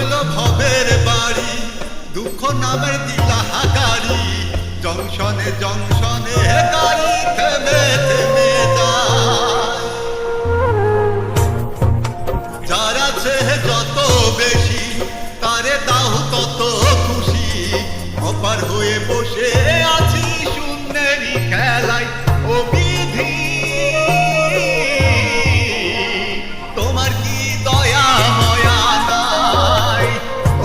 হইল ভবের বাড়ি, দুঃখ নামের দিলা গাড়ি, জংশনে জংশনে গাড়ি থেমে থেমে যায়। যার আছে যত বেশি তারে দাও তত খুশি, অপার হয়ে বসে আছি শূন্যেরই খেলায়। ও বিধি তোমার কি দয়া ময়া নাই,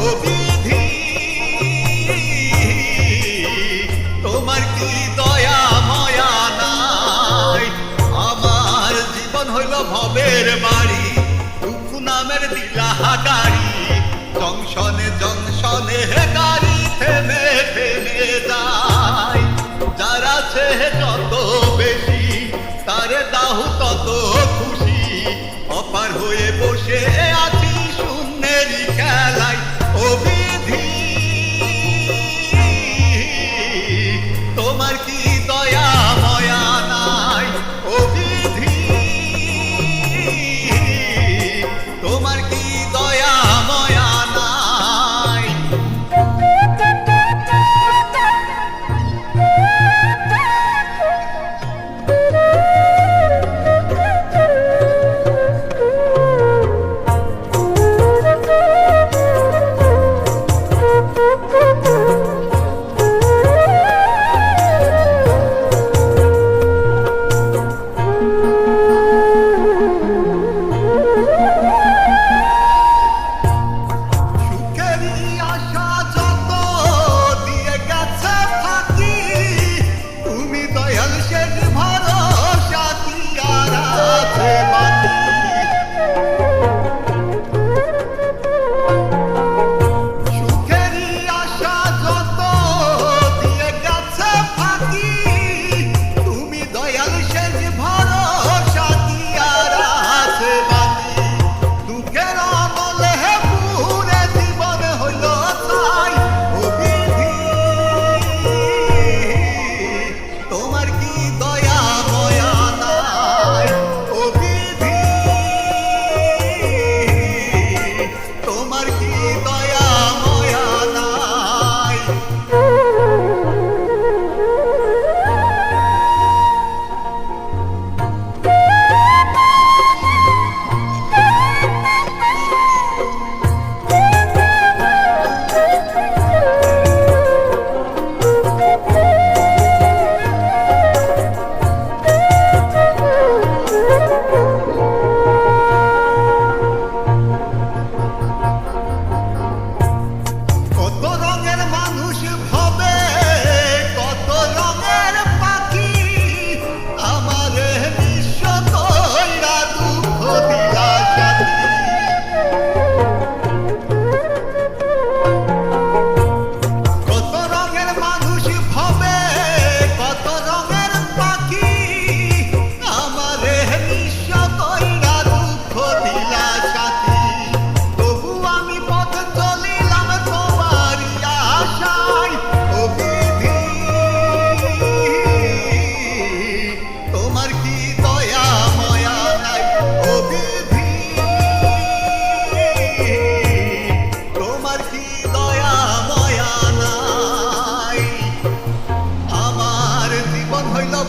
ও বিধি তোমার কি দয়া ময়া নাই। আমার জীবন হইল ভবের বাড়ি, দুঃখ নামের দিলা গাড়ি, জংশনে জংশনে গাড়ি থেমে থেমে যায়। যার আছে যত বেশি তারে দাও তত খুশি, অপার হয়ে বসে আছি শূন্যেরই খেলায়। ও বিধি তোমার কি দয়া ময়া নাই, ও বিধি তোমার কি দয়া ময়া নাই।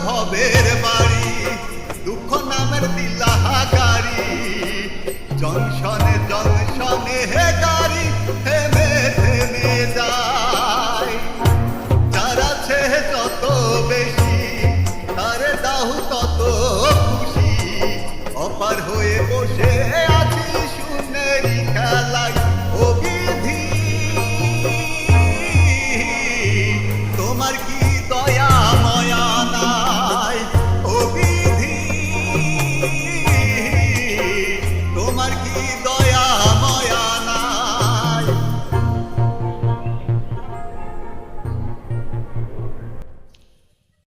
ভবের বাড়ি, দুঃখ নামের দিলা গাড়ি, জংশনে জংশনে গাড়ি থেমে